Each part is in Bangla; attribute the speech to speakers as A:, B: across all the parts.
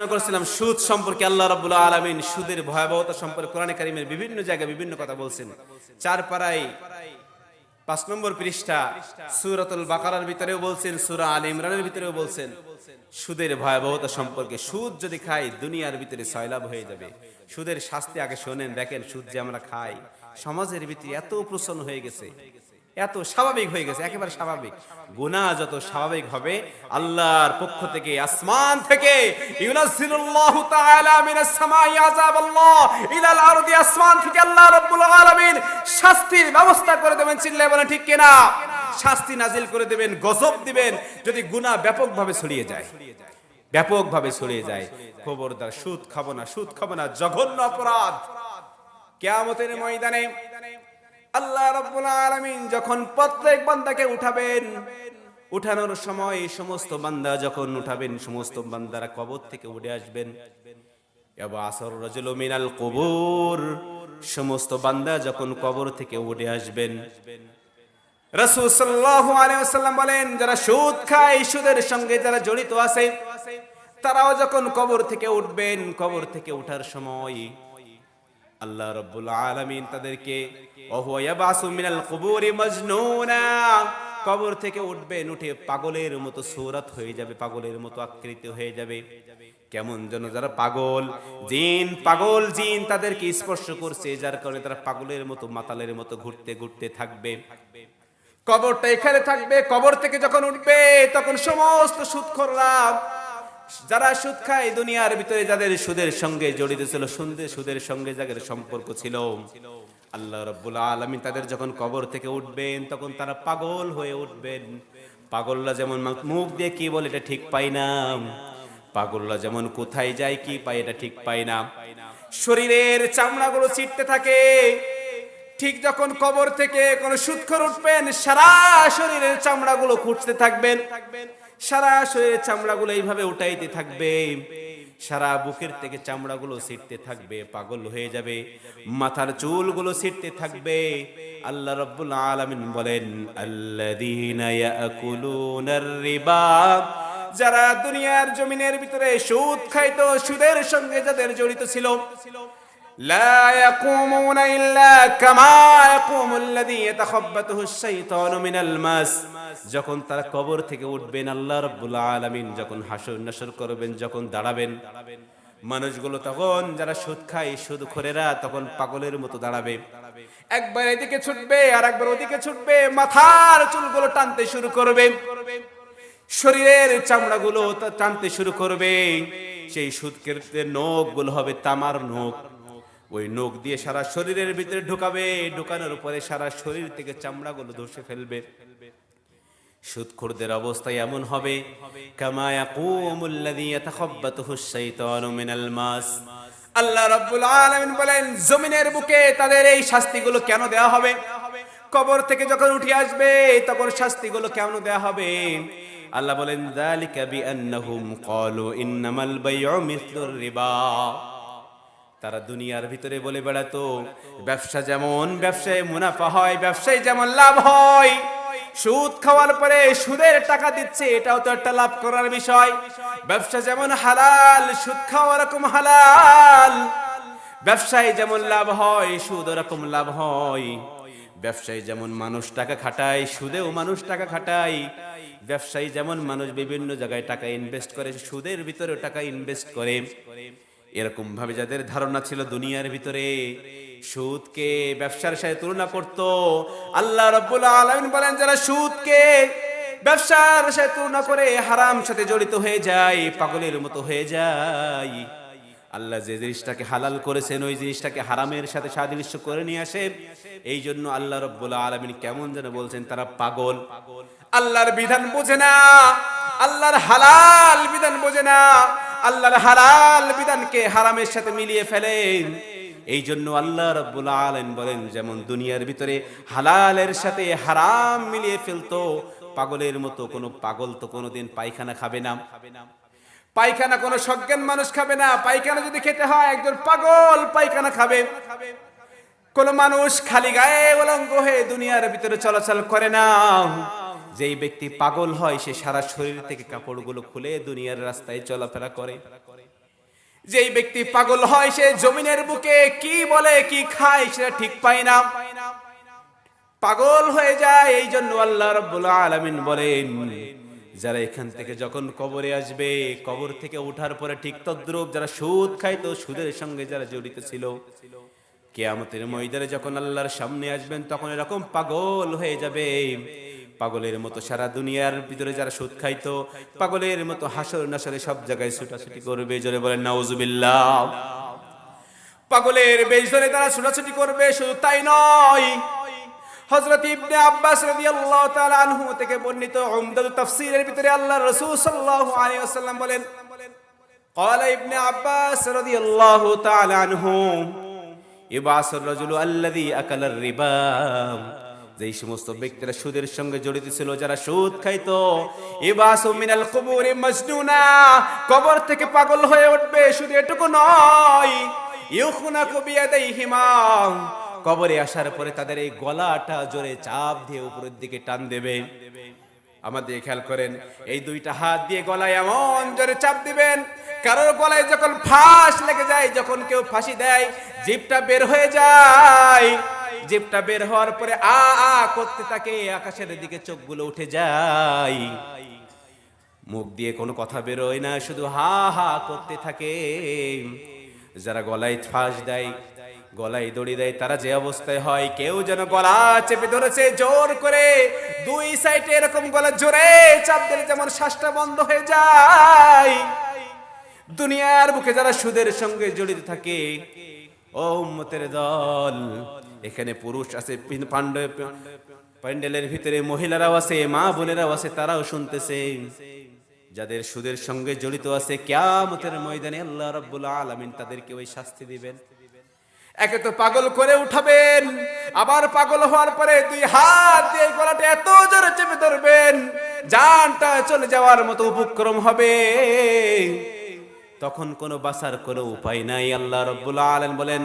A: করছিলাম সুদ সম্পর্কে। আল্লাহ রাব্বুল আলামিন সুদের ভয়াবহতা সম্পর্কে কোরআনে কারীমের বিভিন্ন জায়গায় বিভিন্ন কথা বলছেন। চার পারায় 5 নম্বর পৃষ্ঠা সূরাতুল বাকারার ভিতরেও বলছেন, সূরা আলে ইমরানের ভিতরেও বলছেন সুদের ভয়াবহতা সম্পর্কে। সুদ যদি খাই দুনিয়ার ভিতরে সয়লাভ হয়ে যাবে। সুদের শাস্তি আগে শোনেন। দেখেন সুদ যে আমরা খাই সমাজের ভিতরে এত প্রচলন হয়ে গেছে, এত স্বাভাবিক হয়ে গেছে, একেবারে স্বাভাবিক। গুনাহ যত স্বাভাবিক হবে আল্লাহর পক্ষ থেকে, আসমান থেকে ইউনাজ্জিলুল্লাহু তাআলা মিনাস সামাই আযাবাল্লাহ ইলাল আরদি, আসমান থেকে আল্লাহ রাব্বুল আলামিন শাস্তির ব্যবস্থা করে দেবেন। চিল্লায়ে বলেন ঠিক কিনা? শাস্তি নাজিল করে দেবেন, গজব দিবেন যদি গুনাহ ব্যাপকভাবে ছড়িয়ে যায়, ব্যাপকভাবে ছড়িয়ে যায়। খবরদার সুদ খাবো না, সুদ খাবো না, জঘন্য অপরাধ। কিয়ামতের ময়দানে আল্লাহ রাব্বুল আলামিন যখন প্রত্যেক বান্দাকে উঠাবেন, উঠানোর সময় সমস্ত বান্দা যখন উঠাবেন, সমস্ত বান্দারা কবর থেকে উঠে আসবেন। ইয়াবাসুর রাজুলু মিনাল কুবুর, সমস্ত বান্দা যখন কবর থেকে উঠে আসবেন, রাসূল সাল্লাল্লাহু আলাইহি ওয়াসাল্লাম বলেন যারা সুদ খায়, সুদের সঙ্গে যারা জড়িত আছে, তারাও যখন কবর থেকে উঠবেন, কবর থেকে ওঠার সময় আল্লাহ রাব্বুল আলামিন তাদেরকে ওয়া ইয়াবাসু মিনাল কুবুরি মাজনুনা, কবর থেকে উঠবেন, উঠে পাগলের মতো সূরত হয়ে যাবে, পাগলের মতো আকৃতি হয়ে যাবে। কেমন যেন যারা পাগল জিন, পাগল জিন তাদেরকে স্পর্শ করছে, যার কারণে তারা পাগলের মতো মাতালের মতো ঘুরতে ঘুরতে থাকবে। কবরটা এখানে থাকবে। কবর থেকে যখন উঠবে তখন সমস্ত সুদখোররা, যারা সুদ খায় দুনিয়ার ভিতরে, যাদের সুদের সঙ্গে জড়িত ছিল, সুদের সঙ্গে যাদের সম্পর্ক ছিল, আল্লাহ রাব্বুল আলামিন তাদের যখন কবর থেকে উঠবেন তখন তারা পাগল হয়ে উঠবেন। পাগলরা যেমন মুখ দিয়ে কি বলে এটা ঠিক পাই না, পাগলরা যেমন কোথায় যায় কি পায় এটা ঠিক পায় না, শরীরের চামড়াগুলো ছিটতে থাকে। ঠিক যখন কবর থেকে কোন সুদখোর উঠবেন, সারা শরীরের চামড়াগুলো খুঁটতে থাকবেন, সারা শরীরের চামড়াগুলো এইভাবে উঠাইতে থাকবে, সারা বুকের থেকে চামড়াগুলো ছিটতে থাকবে, পাগল হয়ে যাবে, মাথার চুলগুলো ছিটতে থাকবে। আল্লাহ রাব্বুল আলামিন বলেন আল্লাযীনা ইয়াকুলুনার রিবা, যারা দুনিয়ার জমিনের ভিতরে সুদ খাইতো, সুদের সঙ্গে যাদের জড়িত ছিল, লা ইয়াকুমুনা ইল্লা কামা ইয়াকুমুল্লাযী ইয়াতাখাব্বাতুহুশ শাইতানু মিনাল মাস, যখন তারা কবর থেকে উঠবেন, আল্লাহ রাব্বুল আলামিন যখন হাসর নাসর করবেন, যখন দাঁড়াবেন, মানুষগুলো তখন যারা সুদ খায়, সুদখোরেরা তখন পাগলের মতো দাঁড়াবে, একবার এদিকে ছুটবে আর একবার ওদিকে ছুটবে, মাথার চুলগুলো টানতে শুরু করবে, শরীরের চামড়াগুলো টানতে শুরু করবে। সেই সুদকের নখগুলো হবে তামার নখ, ওই নখ দিয়ে সারা শরীরের ভিতরে ঢুকাবে, ঢুকানোর পরে সারা শরীর থেকে চামড়াগুলো ধসে ফেলবে। সুদখোরদের অবস্থা এমন হবে কামা ইয়াকুমুল্লাযী ইয়াতাখাব্বাতুহুশ শাইতানু মিনাল মাস। আল্লাহ রাব্বুল আলামিন বলেন জমিনের বুকে তাদের এই শাস্তিগুলো কেন দেয়া হবে? কবর থেকে যখন উঠে আসবে তখন শাস্তিগুলো কেন দেয়া হবে? আল্লাহ বলেন যালিকা বিআন্নাহুম ক্বালু ইন্নামাল বাইউ মিসলুর রিবা, তারা দুনিয়ার ভিতরে বলে বেড়াতো ব্যবসা যেমন, ব্যবসায় মুনাফা হয়, ব্যবসায় যেমন লাভ হয়, সুদ খাওয়ার পরে সুদের টাকা দিচ্ছে, এটাও তো একটা লাভ করার বিষয়। ব্যবসা যেমন হালাল, সুদ খাওয়া রকম হালাল। ব্যবসায় যেমন লাভ হয়, সুদ ওরকম লাভ হয়। ব্যবসায় যেমন মানুষ টাকা খাটায়, সুদেও মানুষ টাকা খাটায়। ব্যবসায়ী যেমন মানুষ বিভিন্ন জায়গায় টাকা ইনভেস্ট করে, সুদের ভিতরেও টাকা ইনভেস্ট করে। এরকম ভাবে যাদের ধারণা ছিল দুনিয়ার ভিতরে সুদকে ব্যবসার সাথে তুলনা করত, আল্লাহ রাব্বুল আলামিন বলেন যারা সুদকে ব্যবসার সাথে তুলনা করে হারাম সাথে জড়িত হয়ে যায়, পাগলের মতো হয়ে যায়, আল্লাহ যে জিনিসটাকে হালাল করেছেন ওই জিনিসটাকে হারামের সাথে সাদৃশ্য করে নিয়ে আসে। এই জন্য আল্লাহ রাব্বুল আলামিন কেমন যেন বলছেন তারা পাগল, আল্লাহর বিধান বোঝে না, আল্লাহর হালাল বিধান বোঝে না, আল্লাহর হালাল বিধানকে হারামের সাথে মিলিয়ে ফেলেন। এই জন্য আল্লাহ রাব্বুল আলামিন বলেন যেমন দুনিয়ার ভিতরে হালালের সাথে হারাম মিলিয়ে ফেলতো, পাগলের মতো। কোনো পাগল তো কোনোদিন পায়খানা খাবে না, পায়খানা কোনো সজ্ঞান মানুষ খাবে না। পায়খানা যদি খেতে হয় একজন পাগল পায়খানা খাবে। কোন মানুষ খালি গায়ে উলঙ্গ হয়ে দুনিয়ার ভিতরে চলাচল করে না। যেই ব্যক্তি পাগল হয় সে সারা শরীর থেকে কাপড়গুলো খুলে দুনিয়ার রাস্তায় চলাফেরা করে। যেই ব্যক্তি পাগল হয় সে জমিনের বুকে কি বলে কি খায় সেটা ঠিক পায় না, পাগল হয়ে যায়। এই জন্য আল্লাহ রাব্বুল আলামিন বলেন, যারা এখান থেকে যখন কবরে আসবে, কবর থেকে ওঠার পরে ঠিক তদ্রূপ যারা সুদ খাইতো, সুদের সঙ্গে যারা জড়িত ছিল, কিয়ামতের ময়দানে যখন আল্লাহর সামনে আসবেন তখন এরকম পাগল হয়ে যাবে। পাগলের মতো সারা দুনিয়ার ভিতরে যারা সুদ খাইতো, পাগলের মতো হাসর নাসরে সব জায়গায় ছুটাছুটি করবে। জোরে বলেন নাউজুবিল্লাহ। পাগলের বেশ ধরে তারা ছুটাছুটি করবে। শুধু তাই নয়, হযরত ইবনে আব্বাস রাদিয়াল্লাহু তাআলা আনহু থেকে বর্ণিত উমদাতুত তাফসীরের ভিতরে আল্লাহর রাসূল সাল্লাল্লাহু আলাইহি ওয়াসাল্লাম বলেন, ক্বালা ইবনে আব্বাস রাদিয়াল্লাহু তাআলা আনহু, ইবাসুর রাজুলু আল্লাযী আকালার রিবা, যেই সমস্ত ব্যক্তিরা সুদের সঙ্গে জড়িত ছিল, যারা সুদ খাইতো, ইবাসু মিনাল কুবুরি মাজনুনা, কবর থেকে পাগল হয়ে উঠবে। শুধু এটুকু নয়, ইউখনাকু বিয়াদাইহিমা, কবরে আসার পরে তাদের এই গলাটা জোরে চাপ দিয়ে উপরের দিকে টান দেবে। আমাদের খেয়াল করেন, এই দুইটা হাত দিয়ে গলায় এমন জোরে চাপ দিবেন, কারোর গলায় যখন ফাঁস লেগে যায়, যখন কেউ ফাঁসি দেয়, জিভটা বের হয়ে যায়। জিভটা বের হওয়ার পরে আ আ করতে থাকে, আকাশের দিকে চোখগুলো উঠে যায়, মুখ দিয়ে কোনো কথা বেরোয় না, শুধু হা হা করতে থাকে। যারা গলায় ফাঁস দেয়, গলায় দড়ি দেয়, তারা যে অবস্থায় হয়, কেউ যেন গলা চেপে ধরেছে জোর করে, দুই সাইডে এরকম গলা জোরে চাপ দিলে যেমন শ্বাসটা বন্ধ হয়ে যায়। দুনিয়ার বুকে যারা সুদের সঙ্গে জড়িত থাকে, ও উম্মতের দল, এখানে পুরুষ আছে, প্যান্ডেলের ভিতরে মহিলারাও আছে, মা বোনেরাও আছে, তারাও শুনতেছে। যাদের সুদের সঙ্গে জড়িত আছে, কিয়ামতের ময়দানে আল্লাহ রাব্বুল আলামিন তাদেরকে ওই শাস্তি দিবেন। একে তো পাগল করে উঠাবেন, আবার পাগল হওয়ার পরে দুই হাত দিয়ে গলাটা এত জোরে চেপে ধরবেন, জানটা চলে যাওয়ার মতো উপক্রম হবে। তখন কোনো বাঁচার কোনো উপায় নাই। আল্লাহ রাব্বুল আলামিন বলেন,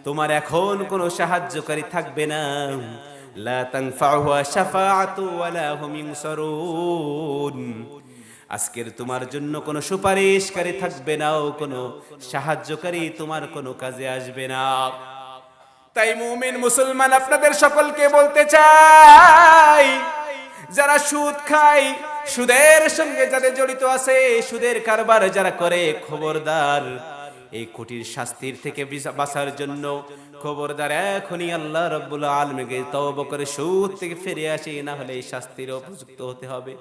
A: তোমার এখন কোনো সাহায্যকারী থাকবে না। লা তানফাউহু শাফাআতু ওয়ালা হুম ইনসারুন, আজকের তোমার জন্য কোনো সুপারিশকারী থাকবে না, ও কোনো সাহায্যকারী তোমার কোনো কাজে আসবে না। তাই মুমিন মুসলমান আপনাদের সকলকে বলতে চাই, যারা সুদ খায়, সুদের সঙ্গে যাদের জড়িত আছে, সুদের কারবার যারা করে, খবরদার, এই কঠিন শাস্তির থেকে বাঁচার জন্য খবরদার এখনই আল্লাহ রাব্বুল আলামিনকে তওবা করে সুদ থেকে ফিরে আসি, না হলে এই শাস্তির উপযুক্ত হতে হবে।